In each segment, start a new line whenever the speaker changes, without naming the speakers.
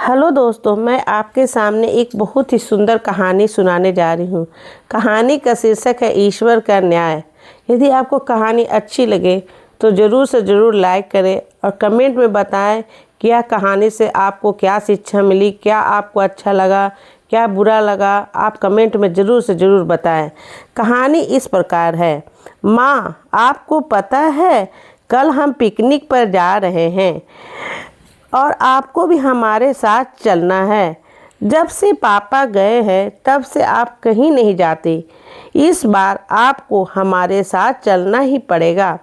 Hello दोस्तों, मैं आपके सामने एक बहुत ही सुंदर कहानी सुनाने जा रही हूँ। कहानी का शीर्षक है ईश्वर का न्याय। यदि आपको कहानी अच्छी लगे तो ज़रूर से ज़रूर लाइक करें और कमेंट में बताएं कि यह कहानी से आपको क्या शिक्षा मिली, क्या आपको अच्छा लगा, क्या बुरा लगा। आप कमेंट में ज़रूर से ज़रूर बताएं। कहानी इस प्रकार है। माँ, आपको पता है कल हम पिकनिक पर जा रहे हैं और आपको भी हमारे साथ चलना है। जब से पापा गए हैं तब से आप कहीं नहीं जाते। इस बार आपको हमारे साथ चलना ही पड़ेगा।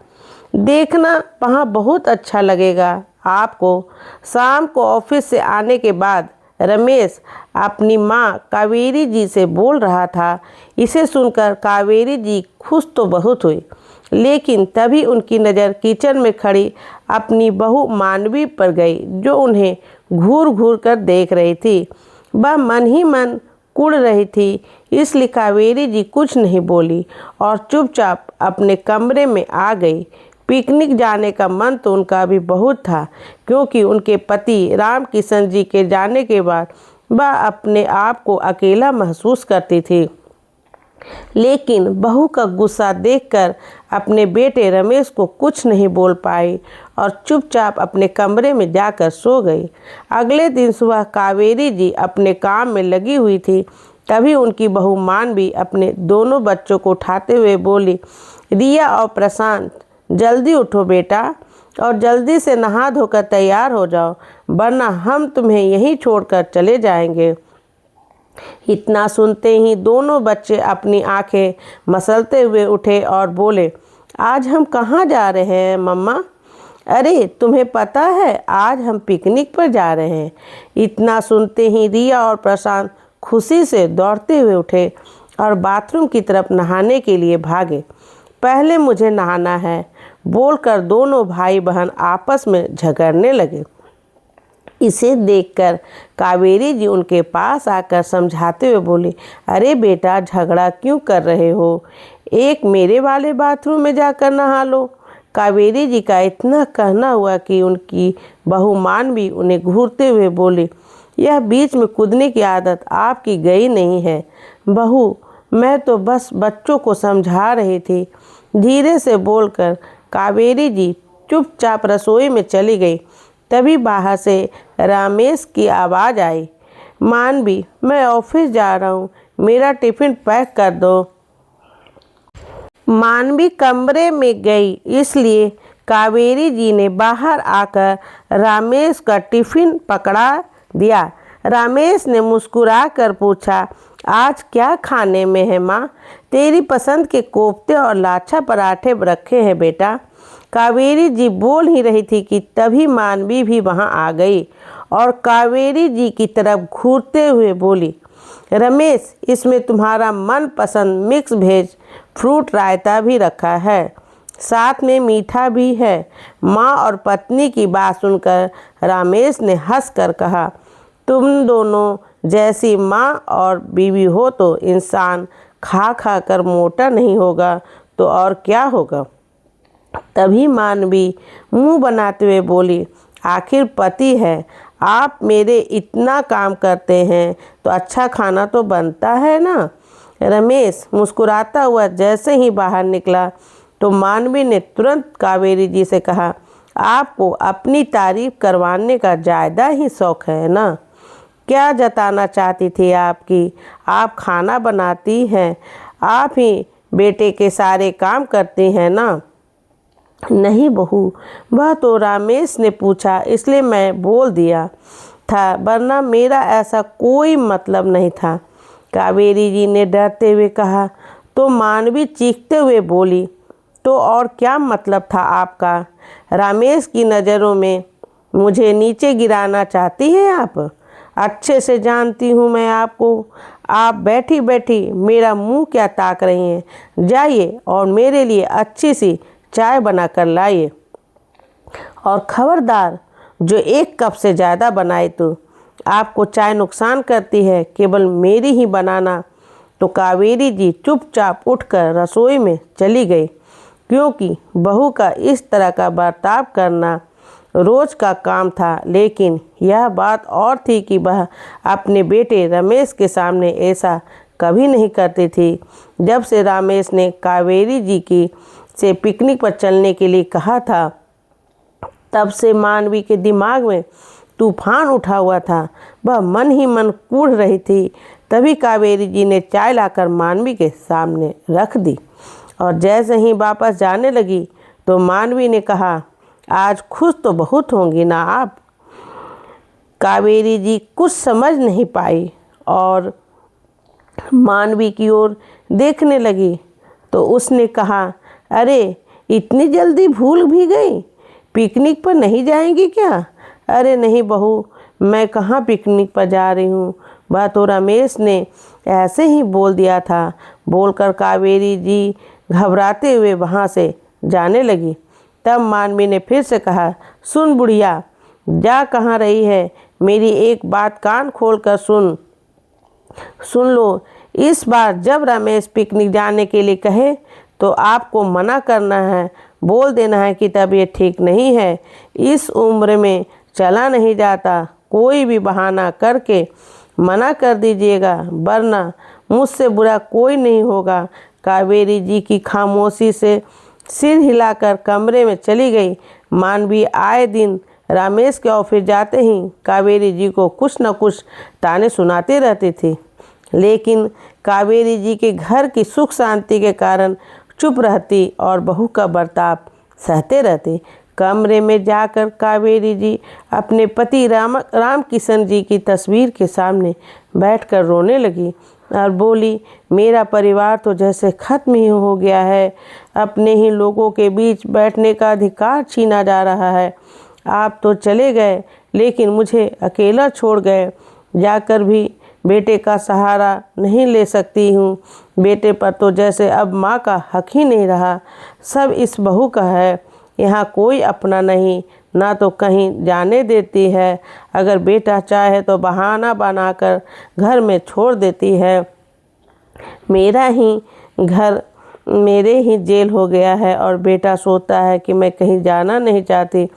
देखना, वहाँ बहुत अच्छा लगेगा आपको। शाम को ऑफिस से आने के बाद रमेश अपनी माँ कावेरी जी से बोल रहा था। इसे सुनकर कावेरी जी खुश तो बहुत हुई, लेकिन तभी उनकी नज़र किचन में खड़ी अपनी बहू मानवी पर गई, जो उन्हें घूर घूर कर देख रही थी। वह मन ही मन कुढ़ रही थी, इसलिए कावेरी जी कुछ नहीं बोली और चुपचाप अपने कमरे में आ गई। पिकनिक जाने का मन तो उनका भी बहुत था, क्योंकि उनके पति राम किशन जी के जाने के बाद वह अपने आप को अकेला महसूस करती थी। लेकिन बहू का गुस्सा देखकर अपने बेटे रमेश को कुछ नहीं बोल पाई और चुपचाप अपने कमरे में जाकर सो गई। अगले दिन सुबह कावेरी जी अपने काम में लगी हुई थी। तभी उनकी बहू मानवी अपने दोनों बच्चों को उठाते हुए बोली, रिया और प्रशांत, जल्दी उठो बेटा और जल्दी से नहा धोकर तैयार हो जाओ, वरना हम तुम्हें यहीं छोड़कर चले जाएंगे। इतना सुनते ही दोनों बच्चे अपनी आंखें मसलते हुए उठे और बोले, आज हम कहाँ जा रहे हैं मम्मा? अरे तुम्हें पता है, आज हम पिकनिक पर जा रहे हैं। इतना सुनते ही रिया और प्रशांत खुशी से दौड़ते हुए उठे और बाथरूम की तरफ नहाने के लिए भागे। पहले मुझे नहाना है, बोलकर दोनों भाई बहन आपस में झगड़ने लगे। इसे देखकर कावेरी जी उनके पास आकर समझाते हुए बोली, अरे बेटा, झगड़ा क्यों कर रहे हो? एक मेरे वाले बाथरूम में जाकर नहा लो। कावेरी जी का इतना कहना हुआ कि उनकी बहू मानवी उन्हें घूरते हुए बोली, यह बीच में कूदने की आदत आपकी गई नहीं है। बहू, मैं तो बस बच्चों को समझा रही थी। धीरे से बोलकर कावेरी जी चुपचाप रसोई में चली गई। तभी बाहर से रमेश की आवाज़ आई, मानवी, मैं ऑफिस जा रहा हूँ, मेरा टिफ़िन पैक कर दो। मानवी कमरे में गई, इसलिए कावेरी जी ने बाहर आकर रमेश का टिफ़िन पकड़ा दिया। रमेश ने मुस्कुरा कर पूछा, आज क्या खाने में है माँ? तेरी पसंद के कोफ्ते और लाछा पराठे रखे हैं बेटा। कावेरी जी बोल ही रही थी कि तभी मानवी भी वहां आ गई और कावेरी जी की तरफ घूरते हुए बोली, रमेश, इसमें तुम्हारा मनपसंद मिक्स वेज फ्रूट रायता भी रखा है, साथ में मीठा भी है। माँ और पत्नी की बात सुनकर रमेश ने हंसकर कहा, तुम दोनों जैसी माँ और बीवी हो तो इंसान खा खा कर मोटा नहीं होगा तो और क्या होगा। तभी मानवी मुंह बनाते हुए बोली, आखिर पति है, आप मेरे इतना काम करते हैं तो अच्छा खाना तो बनता है ना। रमेश मुस्कुराता हुआ जैसे ही बाहर निकला तो मानवी ने तुरंत कावेरी जी से कहा, आपको अपनी तारीफ करवाने का ज़्यादा ही शौक है ना। क्या जताना चाहती थी आपकी? आप खाना बनाती हैं, आप ही बेटे के सारे काम करती हैं ना। नहीं बहू, वह तो रमेश ने पूछा इसलिए मैं बोल दिया था, वरना मेरा ऐसा कोई मतलब नहीं था। कावेरी जी ने डरते हुए कहा। तो मानवी चीखते हुए बोली, तो और क्या मतलब था आपका? रमेश की नज़रों में मुझे नीचे गिराना चाहती हैं आप? अच्छे से जानती हूँ मैं आपको। आप बैठी बैठी मेरा मुंह क्या ताक रही हैं? जाइए और मेरे लिए अच्छी सी चाय बना कर लाइए, और खबरदार जो एक कप से ज़्यादा बनाए तो आपको चाय नुकसान करती है, केवल मेरी ही बनाना। तो कावेरी जी चुपचाप उठकर रसोई में चली गई, क्योंकि बहू का इस तरह का बर्ताव करना रोज का काम था, लेकिन यह बात और थी कि वह अपने बेटे रमेश के सामने ऐसा कभी नहीं करती थी। जब से रमेश ने कावेरी जी की से पिकनिक पर चलने के लिए कहा था, तब से मानवी के दिमाग में तूफान उठा हुआ था। वह मन ही मन कूढ़ रही थी। तभी कावेरी जी ने चाय लाकर मानवी के सामने रख दी और जैसे ही वापस जाने लगी तो मानवी ने कहा, आज खुश तो बहुत होंगी ना आप। कावेरी जी कुछ समझ नहीं पाई और मानवी की ओर देखने लगी तो उसने कहा, अरे इतनी जल्दी भूल भी गई, पिकनिक पर नहीं जाएंगी क्या? अरे नहीं बहू, मैं कहाँ पिकनिक पर जा रही हूँ, वह तो रमेश ने ऐसे ही बोल दिया था। बोलकर कावेरी जी घबराते हुए वहाँ से जाने लगी। तब मानवी ने फिर से कहा, सुन बुढ़िया, जा कहाँ रही है, मेरी एक बात कान खोल कर सुन लो। इस बार जब रमेश पिकनिक जाने के लिए कहे तो आपको मना करना है, बोल देना है कि तबीयत ठीक नहीं है, इस उम्र में चला नहीं जाता। कोई भी बहाना करके मना कर दीजिएगा, वरना मुझसे बुरा कोई नहीं होगा। कावेरी जी की खामोशी से सिर हिलाकर कमरे में चली गई। मानवी आए दिन रमेश के ऑफिस जाते ही कावेरी जी को कुछ न कुछ ताने सुनाती रहती थी, लेकिन कावेरी जी के घर की सुख शांति के कारण चुप रहती और बहू का बर्ताव सहते रहते। कमरे में जाकर कावेरी जी अपने पति राम किशन जी की तस्वीर के सामने बैठकर रोने लगी और बोली, मेरा परिवार तो जैसे खत्म ही हो गया है। अपने ही लोगों के बीच बैठने का अधिकार छीना जा रहा है। आप तो चले गए, लेकिन मुझे अकेला छोड़ गए। जाकर भी बेटे का सहारा नहीं ले सकती हूँ। बेटे पर तो जैसे अब माँ का हक ही नहीं रहा, सब इस बहू का है। यहाँ कोई अपना नहीं, ना तो कहीं जाने देती है। अगर बेटा चाहे तो बहाना बनाकर घर में छोड़ देती है। मेरा ही घर मेरे ही जेल हो गया है और बेटा सोचता है कि मैं कहीं जाना नहीं चाहती।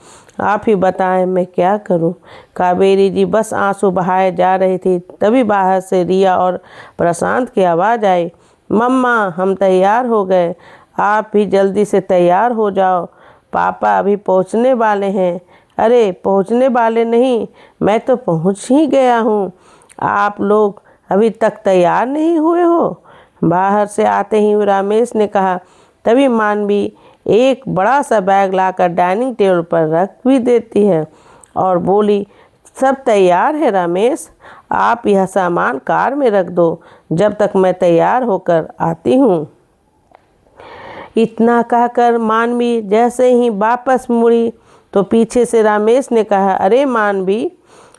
आप ही बताएं मैं क्या करूं। कावेरी जी बस आंसू बहाए जा रही थी, तभी बाहर से रिया और प्रशांत की आवाज़ आई, मम्मा हम तैयार हो गए, आप भी जल्दी से तैयार हो जाओ, पापा अभी पहुंचने वाले हैं। अरे पहुंचने वाले नहीं, मैं तो पहुंच ही गया हूं। आप लोग अभी तक तैयार नहीं हुए हो? बाहर से आते ही रमेश ने कहा। तभी मानवी एक बड़ा सा बैग लाकर डाइनिंग टेबल पर रख भी देती है और बोली, सब तैयार है रमेश, आप यह सामान कार में रख दो जब तक मैं तैयार होकर आती हूँ। इतना कहकर मानवी जैसे ही वापस मुड़ी तो पीछे से रमेश ने कहा, अरे मानवी,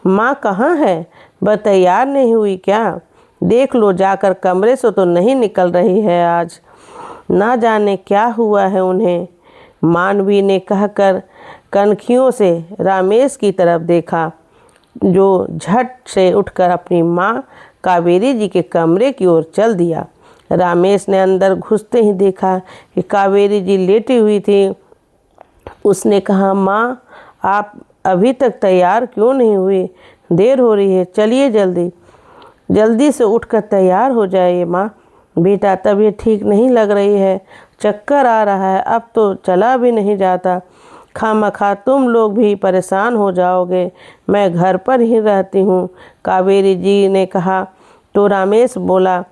माँ कहाँ है? वह तैयार नहीं हुई क्या? देख लो जाकर, कमरे से तो नहीं निकल रही है आज, ना जाने क्या हुआ है उन्हें। मानवी ने कहकर कनखियों से रमेश की तरफ देखा, जो झट से उठकर अपनी माँ कावेरी जी के कमरे की ओर चल दिया। रमेश ने अंदर घुसते ही देखा कि कावेरी जी लेटी हुई थी। उसने कहा, माँ आप अभी तक तैयार क्यों नहीं हुई? देर हो रही है, चलिए जल्दी से उठकर तैयार हो जाइए माँ। बेटा तबीयत ठीक नहीं लग रही है, चक्कर आ रहा है, अब तो चला भी नहीं जाता। खामखा तुम लोग भी परेशान हो जाओगे, मैं घर पर ही रहती हूँ, कावेरी जी ने कहा। तो रमेश बोला,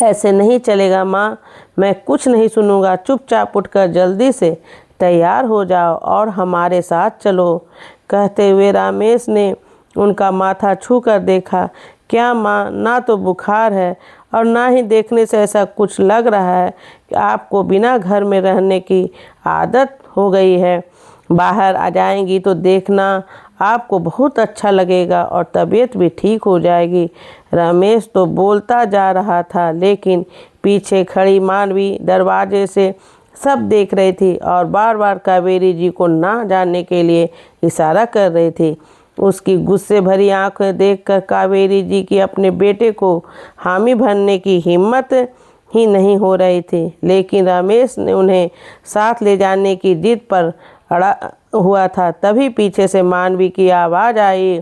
ऐसे नहीं चलेगा माँ, मैं कुछ नहीं सुनूंगा, चुपचाप उठकर जल्दी से तैयार हो जाओ और हमारे साथ चलो। कहते हुए रमेश ने उनका माथा छू कर देखा। क्या माँ, ना तो बुखार है और ना ही देखने से ऐसा कुछ लग रहा है कि आपको बिना घर में रहने की आदत हो गई है। बाहर आ जाएंगी तो देखना, आपको बहुत अच्छा लगेगा और तबीयत भी ठीक हो जाएगी। रमेश तो बोलता जा रहा था, लेकिन पीछे खड़ी मानवी दरवाजे से सब देख रही थी और बार बार कावेरी जी को ना जाने के लिए इशारा कर रही थी। उसकी गुस्से भरी आंखें देखकर कावेरी जी की अपने बेटे को हामी भरने की हिम्मत ही नहीं हो रही थी, लेकिन रमेश ने उन्हें साथ ले जाने की जिद पर अड़ा हुआ था। तभी पीछे से मानवी की आवाज़ आई,